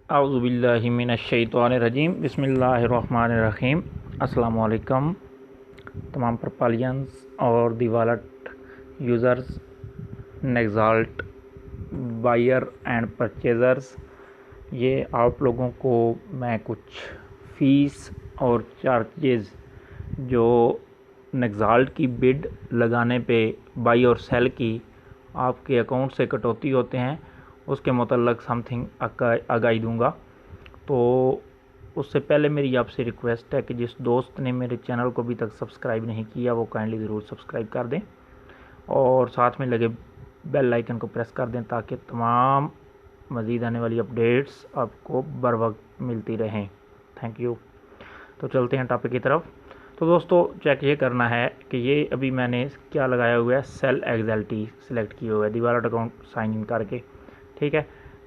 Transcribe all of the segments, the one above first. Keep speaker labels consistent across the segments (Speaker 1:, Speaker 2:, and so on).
Speaker 1: आउज़ुबिल्लाहि मिनश्शैतानिर्रजीम बिस्मिल्लाहिर्रहमानिर्रहीम। अस्सलाम वालेकुम तमाम परपालियंस और दी वॉलेट यूज़र्स, नेक्साल्ट बायर एंड परचेज़र्स। ये आप लोगों को मैं कुछ फ़ीस और चार्जेस जो नेक्साल्ट की बिड लगाने पे बाई और सेल की आपके अकाउंट से कटौती होते हैं उसके मतलब समथिंग आगाही दूंगा। तो उससे पहले मेरी आपसे रिक्वेस्ट है कि जिस दोस्त ने मेरे चैनल को अभी तक सब्सक्राइब नहीं किया वो काइंडली ज़रूर सब्सक्राइब कर दें और साथ में लगे बेल आइकन को प्रेस कर दें ताकि तमाम मज़ीद आने वाली अपडेट्स आपको बर वक्त मिलती रहें। Thank you. तो चलते हैं टॉपिक की तरफ। तो दोस्तों चेक ये करना है कि ये अभी मैंने क्या लगाया हुआ है, सेल एक्सएलटी सिलेक्ट किया हुआ है दीवार अकाउंट साइन इन करके। ठीक है,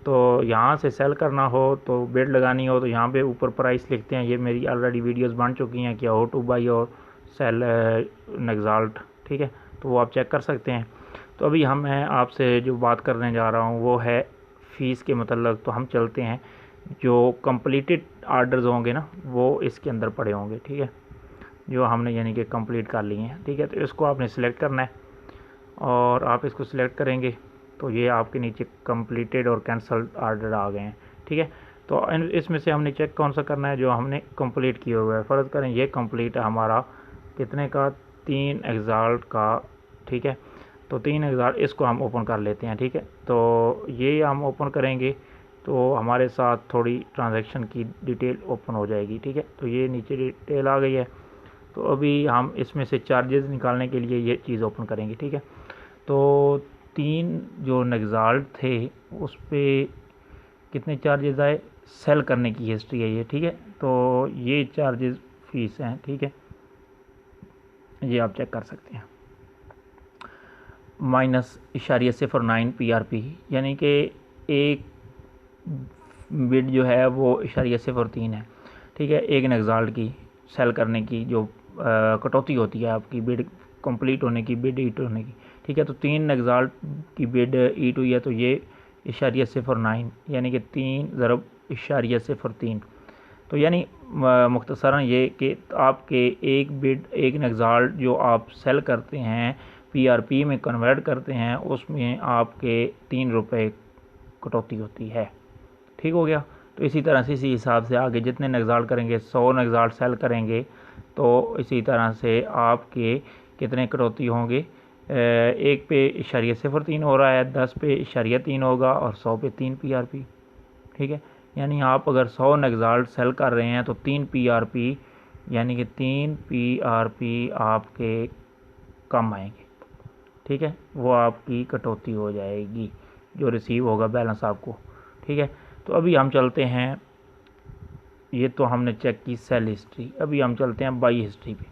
Speaker 1: तो यहाँ से सेल करना हो तो बिड लगानी हो तो यहाँ पे ऊपर प्राइस लिखते हैं। ये मेरी ऑलरेडी वीडियोस बन चुकी हैं कि हाउ टू बाई और सेल नेक्साल्ट। ठीक है, तो वो आप चेक कर सकते हैं। तो अभी मैं आपसे जो बात करने जा रहा हूँ वो है फ़ीस के मतलब। तो हम चलते हैं, जो कंप्लीटेड आर्डर्स होंगे ना वो इसके अंदर पड़े होंगे। ठीक है, जो हमने यानी कि कंप्लीट कर लिए हैं। ठीक है, तो इसको आपने सिलेक्ट करना है और आप इसको सिलेक्ट करेंगे तो ये आपके नीचे कंप्लीटेड और कैंसल्ड आर्डर आ गए हैं। ठीक है, तो इसमें से हमने चेक कौन सा करना है, जो हमने कंप्लीट किया हुआ है। फ़र्ज़ करें ये कंप्लीट है हमारा कितने का, 3 एक्साल्ट का। ठीक है, तो 3 एक्साल्ट इसको हम ओपन कर लेते हैं। ठीक है, तो ये हम ओपन करेंगे तो हमारे साथ थोड़ी ट्रांजैक्शन की डिटेल ओपन हो जाएगी। ठीक है, तो ये नीचे डिटेल आ गई है। तो अभी हम इसमें से चार्जेस निकालने के लिए ये चीज़ ओपन करेंगे। ठीक है, तो 3 जो नेक्साल्ट थे उस पर कितने चार्जेस आए, सेल करने की हिस्ट्री है ये। ठीक है, तो ये चार्जेस फीस हैं। ठीक है, ये आप चेक कर सकते हैं। -0.09 PRP यानी कि एक बिड जो है वो 0.03 है। ठीक है, एक नेक्साल्ट की सेल करने की जो कटौती होती है आपकी बिड कंप्लीट होने की, बिड ईट होने की। ठीक है, तो 3 नेक्साल्ट की बिड ईट हुई है तो ये 0.09 यानी कि 3 ज़रब 0.03। तो यानी मुख्तसरन ये कि आपके एक बिड एक नेक्साल्ट जो आप सेल करते हैं PRP में कन्वर्ट करते हैं उसमें आपके 3 रुपये कटौती होती है। ठीक हो गया। तो इसी तरह से इसी हिसाब से आगे जितने नेक्साल्ट करेंगे, 100 नेक्साल्ट सेल करेंगे तो इसी तरह से आपके कितने कटौती होंगे। एक पे 0.03 हो रहा है, 10 पे 0.3 होगा और 100 पे 3 PRP। ठीक है, यानी आप अगर 100 नेक्साल्ट सेल कर रहे हैं तो 3 PRP यानी कि 3 PRP आपके कम आएंगे। ठीक है, वो आपकी कटौती हो जाएगी जो रिसीव होगा बैलेंस आपको। ठीक है, तो अभी हम चलते हैं, ये तो हमने चेक की सेल हिस्ट्री। अभी हम चलते हैं बाई हिस्ट्री पे।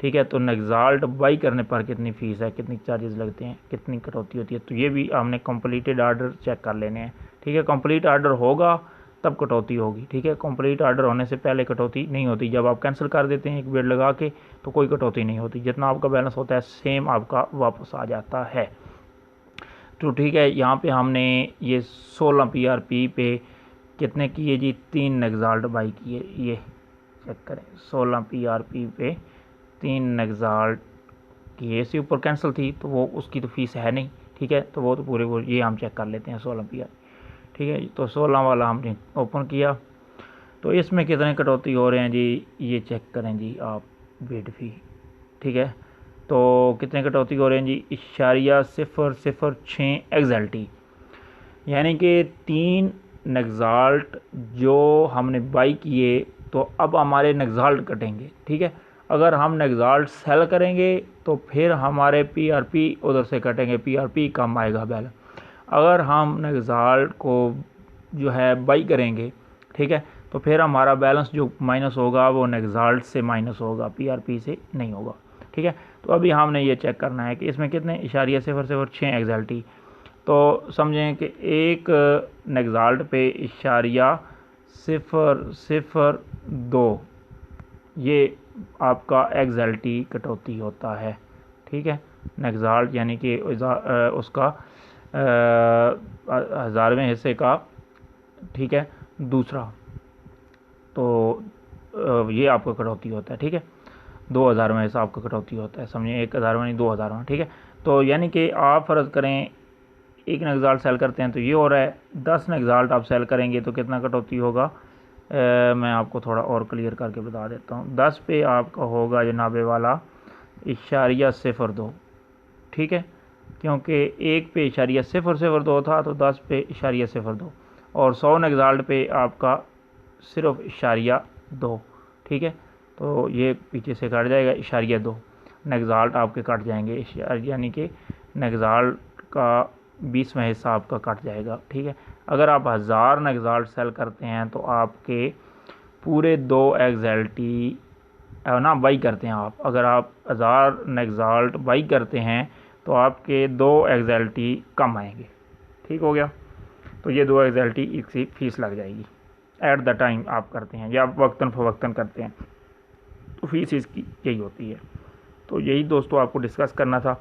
Speaker 1: ठीक है, तो नेक्साल्ट बाई करने पर कितनी फ़ीस है, कितनी चार्जेस लगते हैं, कितनी कटौती होती है, तो ये भी हमने कंप्लीटेड आर्डर चेक कर लेने हैं। ठीक है, कंप्लीट आर्डर होगा तब कटौती होगी। ठीक है, कंप्लीट आर्डर होने से पहले कटौती नहीं होती। जब आप कैंसिल कर देते हैं एक बिड लगा के तो कोई कटौती नहीं होती, जितना आपका बैलेंस होता है सेम आपका वापस आ जाता है। तो ठीक है, यहाँ पे हमने ये 16 PRP पे कितने किए जी, 3 नेक्साल्ट बाई किए। ये चेक करें, 16 PRP पे 3 नेक्साल्ट किए। इससे ऊपर कैंसिल थी तो वो उसकी तो फीस है नहीं। ठीक है, तो वो तो पूरे ये हम चेक कर लेते हैं 16 PRP। ठीक है, तो 16 वाला हमने ओपन किया तो इसमें कितने कटौती हो रहे हैं जी, ये चेक करें जी आप बिड फी। ठीक है, तो कितने कटौती हो रहे हैं जी, 0.006 एक्सएलटी यानी कि 3 नेक्साल्ट जो हमने बाई किए तो अब हमारे नेक्साल्ट कटेंगे। ठीक है, अगर हम नेक्साल्ट सेल करेंगे तो फिर हमारे PRP उधर से कटेंगे, PRP कम आएगा बैलेंस। अगर हम नेक्साल्ट को जो है बाई करेंगे, ठीक है, तो फिर हमारा बैलेंस जो माइनस होगा वो नेक्साल्ट से माइनस होगा, PRP से नहीं होगा। ठीक है, तो अभी हमने ये चेक करना है कि इसमें कितने 0.06 एक्सएलटी। तो समझें कि एक नेक्साल्ट पे 0.002 ये आपका एक्सएलटी कटौती होता है। ठीक है, नेक्साल्ट यानी कि उसका 1000वें हिस्से का। ठीक है, दूसरा, तो ये आपका कटौती होता है। ठीक है, 2000 में ऐसा आपका कटौती होता है, समझिए 1000 में नहीं 2000 में। ठीक है, तो यानी कि आप फ़र्ज़ करें एक नगजाल्ट सेल करते हैं तो ये हो रहा है, 10 नगजाल्ट आप सेल करेंगे तो कितना कटौती होगा, मैं आपको थोड़ा और क्लियर करके बता देता हूँ। 10 पे आपका होगा जनाबे वाला 0.02। ठीक है, क्योंकि 1 पे 0.002 था तो 10 पे 0.02, और 100 नगजाल्ट पे आपका सिर्फ 0.2। ठीक है, तो ये पीछे से कट जाएगा 0.2 नगजाल्ट आपके कट जाएंगे, यानी कि नगजाल्ट का 20वां हिस्सा आपका कट जाएगा। ठीक है, अगर आप 1000 नगजाल्ट सेल करते हैं तो आपके पूरे 2 एक्सएलटी ना बाई करते हैं आप, अगर आप 1000 नगजाल्ट बाई करते हैं तो आपके 2 एक्सएलटी कम आएंगे। ठीक हो गया, तो ये 2 एक्सएलटी इसकी फ़ीस लग जाएगी एट द टाइम आप करते हैं या वक्तन फ़वक्तन करते हैं, तो फीस इसकी यही होती है। तो यही दोस्तों आपको डिस्कस करना था।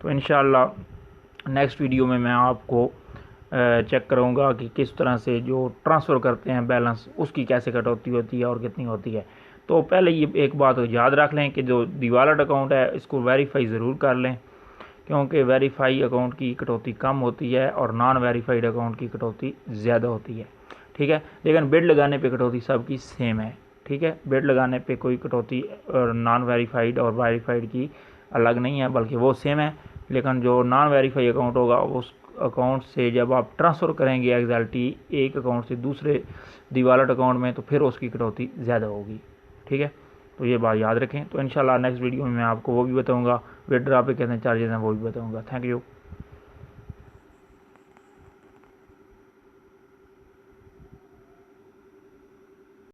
Speaker 1: तो इंशाल्लाह नेक्स्ट वीडियो में मैं आपको चेक करूँगा कि किस तरह से जो ट्रांसफ़र करते हैं बैलेंस उसकी कैसे कटौती होती है और कितनी होती है। तो पहले ये एक बात याद रख लें कि जो डिवालट अकाउंट है इसको वेरीफाई ज़रूर कर लें, क्योंकि वेरीफाई अकाउंट की कटौती कम होती है और नॉन वेरीफाइड अकाउंट की कटौती ज़्यादा होती है। ठीक है, लेकिन बिड लगाने पे कटौती सबकी सेम है। ठीक है, बिड लगाने पे कोई कटौती नॉन वेरीफाइड और वेरीफाइड की अलग नहीं है, बल्कि वो सेम है। लेकिन जो नॉन वेरीफाई अकाउंट होगा उस अकाउंट से जब आप ट्रांसफ़र करेंगे एक्सएलटी एक अकाउंट से दूसरे डिवालट अकाउंट में तो फिर उसकी कटौती ज़्यादा होगी। ठीक है, तो ये बात याद रखें। तो इंशाल्लाह नेक्स्ट वीडियो में मैं आपको वो भी बताऊँगा, विड्रॉ पे कितने चार्जेस हैं वो भी बताऊँगा। Thank you.